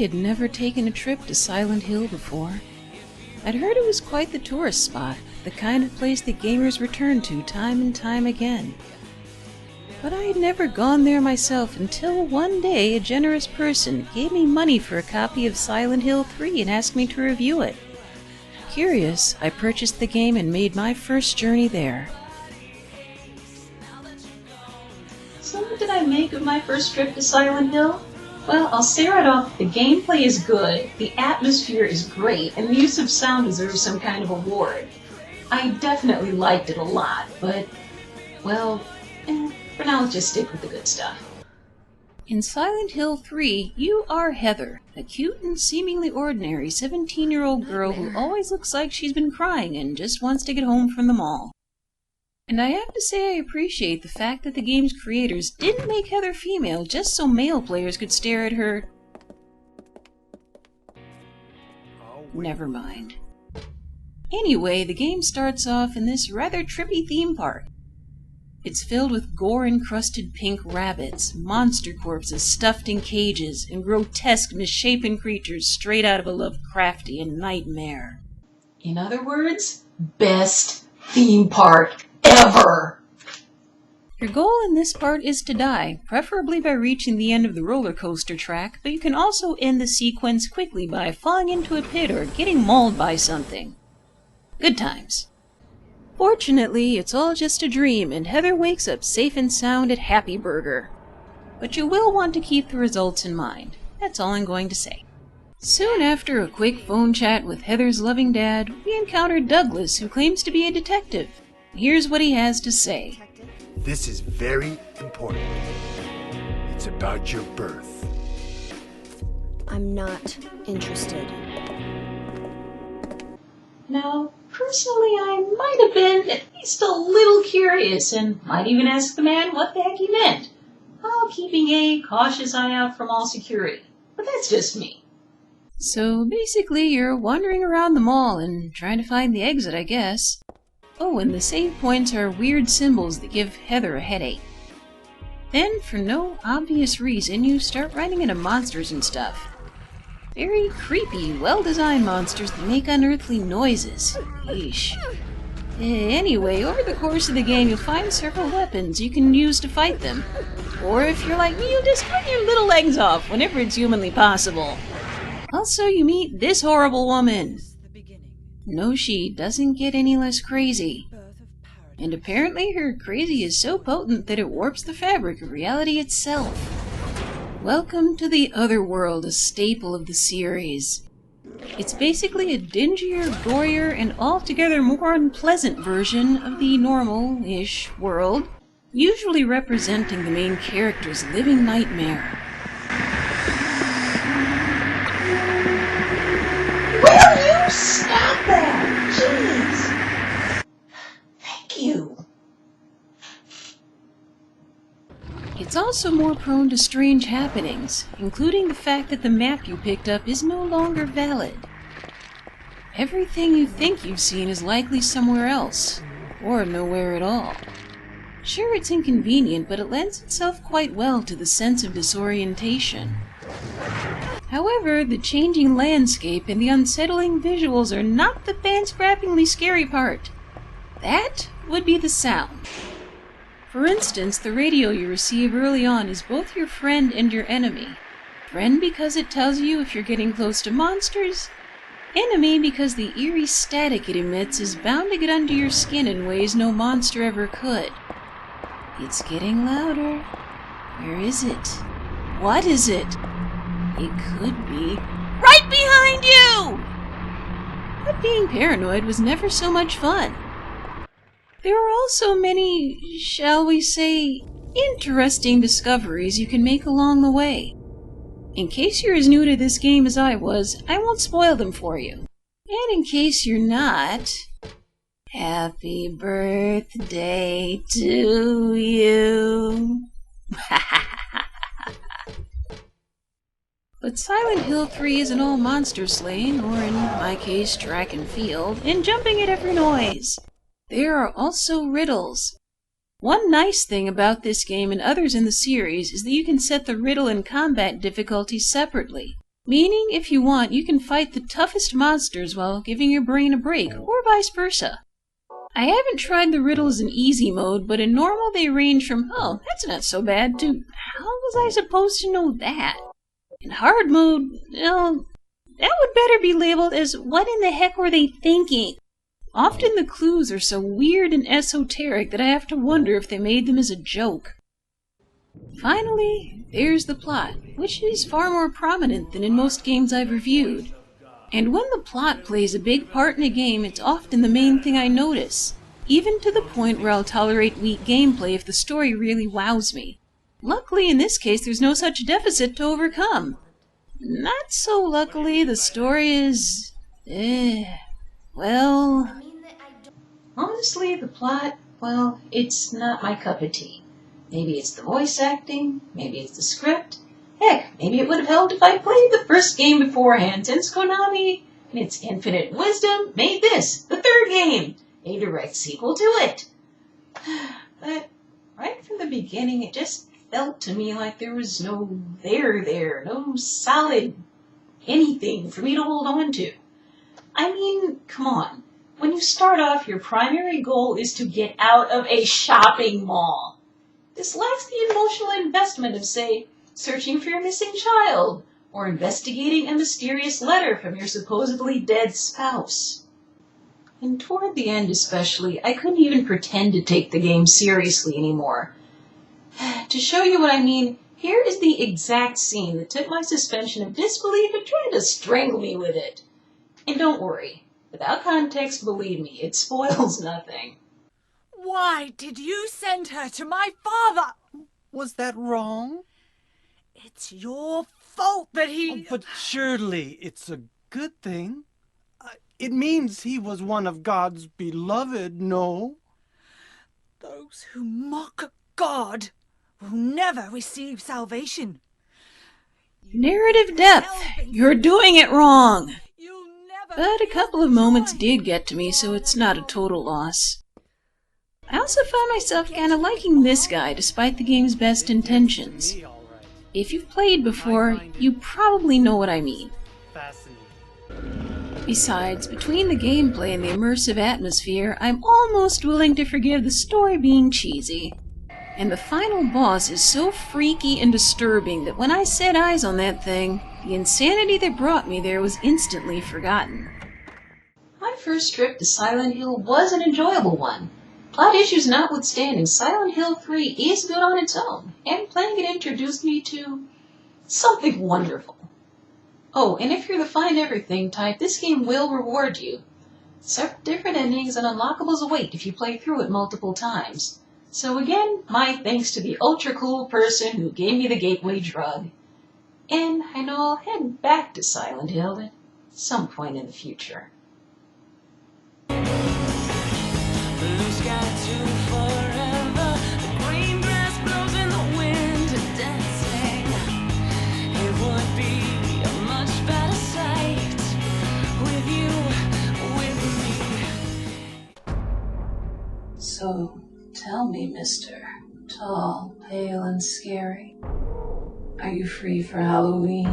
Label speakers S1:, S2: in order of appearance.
S1: had never taken a trip to Silent Hill before. I'd heard it was quite the tourist spot, the kind of place that gamers return to time and time again. But I had never gone there myself until one day a generous person gave me money for a copy of Silent Hill 3 and asked me to review it. Curious, I purchased the game and made my first journey there.
S2: So what did I make of my first trip to Silent Hill? Well, I'll say right off, the gameplay is good, the atmosphere is great, and the use of sound deserves some kind of award. I definitely liked it a lot, but, well, for now let's just stick with the good stuff.
S1: In Silent Hill 3, you are Heather, a cute and seemingly ordinary 17-year-old girl who always looks like she's been crying and just wants to get home from the mall. And I have to say I appreciate the fact that the game's creators didn't make Heather female just so male players could stare at her. Never mind. Anyway, the game starts off in this rather trippy theme park. It's filled with gore-encrusted pink rabbits, monster corpses stuffed in cages, and grotesque, misshapen creatures straight out of a Lovecraftian nightmare.
S2: In other words, best theme park ever!
S1: Your goal in this part is to die, preferably by reaching the end of the roller coaster track, but you can also end the sequence quickly by falling into a pit or getting mauled by something. Good times. Fortunately, it's all just a dream, and Heather wakes up safe and sound at Happy Burger. But you will want to keep the results in mind. That's all I'm going to say. Soon after a quick phone chat with Heather's loving dad, we encounter Douglas, who claims to be a detective. Here's what he has to say.
S3: This is very important. It's about your birth.
S4: I'm not interested.
S2: Now, personally, I might have been at least a little curious and might even ask the man what the heck he meant, while keeping a cautious eye out from all security. But that's just me.
S1: So basically, you're wandering around the mall and trying to find the exit, I guess. Oh, and the save points are weird symbols that give Heather a headache. Then, for no obvious reason, you start running into monsters and stuff. Very creepy, well-designed monsters that make unearthly noises. Yeesh. Anyway, over the course of the game, you'll find several weapons you can use to fight them. Or if you're like me, you'll just cut your little legs off whenever it's humanly possible. Also, you meet this horrible woman. No, she doesn't get any less crazy. And apparently her crazy is so potent that it warps the fabric of reality itself. Welcome to the Otherworld, a staple of the series. It's basically a dingier, gorier, and altogether more unpleasant version of the normal-ish world, usually representing the main character's living nightmare.
S2: Will you stop that? Jeez. Thank you.
S1: It's also more prone to strange happenings, including the fact that the map you picked up is no longer valid. Everything you think you've seen is likely somewhere else, or nowhere at all. Sure, it's inconvenient, but it lends itself quite well to the sense of disorientation. However, the changing landscape and the unsettling visuals are not the fan-scrappingly scary part. That would be the sound. For instance, the radio you receive early on is both your friend and your enemy. Friend because it tells you if you're getting close to monsters. Enemy because the eerie static it emits is bound to get under your skin in ways no monster ever could. It's getting louder. Where is it? What is it? It could be right behind you! But being paranoid was never so much fun. There are also many, shall we say, interesting discoveries you can make along the way. In case you're as new to this game as I was, I won't spoil them for you. And in case you're not, happy birthday to you. But Silent Hill 3 isn't all monster slaying, or in my case, track and field, and jumping at every noise. There are also riddles. One nice thing about this game and others in the series is that you can set the riddle and combat difficulties separately. Meaning, if you want, you can fight the toughest monsters while giving your brain a break, or vice versa. I haven't tried the riddles in easy mode, but in normal they range from, oh, that's not so bad, to, how was I supposed to know that? In hard mode, well, that would better be labeled as, what in the heck were they thinking? Often the clues are so weird and esoteric that I have to wonder if they made them as a joke. Finally, there's the plot, which is far more prominent than in most games I've reviewed. And when the plot plays a big part in a game, it's often the main thing I notice, even to the point where I'll tolerate weak gameplay if the story really wows me. Luckily, in this case, there's no such deficit to overcome. Not so luckily, the story is... well...
S2: Honestly, the plot, well, it's not my cup of tea. Maybe it's the voice acting, maybe it's the script. Heck, maybe it would have helped if I played the first game beforehand, since Konami, in its infinite wisdom, made this, the third game, a direct sequel to it. But right from the beginning, it just felt to me like there was no there, no solid anything for me to hold on to. I mean, come on. When you start off, your primary goal is to get out of a shopping mall. This lacks the emotional investment of, say, searching for your missing child, or investigating a mysterious letter from your supposedly dead spouse. And toward the end especially, I couldn't even pretend to take the game seriously anymore. To show you what I mean, here is the exact scene that took my suspension of disbelief and tried to strangle me with it. And don't worry, without context, believe me, it spoils nothing.
S5: Why did you send her to my father?
S6: Was that wrong?
S5: It's your fault that he...
S6: But surely it's a good thing. It means he was one of God's beloved, no?
S5: Those who mock God will never receive salvation.
S1: Narrative depth. You're doing it wrong.
S5: You'll never...
S1: But a couple of moments did get to me, so it's not a total loss. I also found myself kinda liking this guy despite the game's best intentions. If you've played before, you probably know what I mean. Besides, between the gameplay and the immersive atmosphere, I'm almost willing to forgive the story being cheesy. And the final boss is so freaky and disturbing that when I set eyes on that thing, the insanity that brought me there was instantly forgotten.
S2: My first trip to Silent Hill was an enjoyable one. Plot issues notwithstanding, Silent Hill 3 is good on its own, and playing it introduced me to something wonderful. Oh, and if you're the find everything type, this game will reward you. Several different endings and unlockables await if you play through it multiple times. So again, my thanks to the ultra cool person who gave me the gateway drug. And I know I'll head back to Silent Hill at some point in the future. So, tell me, Mr. Tall, pale, and scary, are you free for Halloween?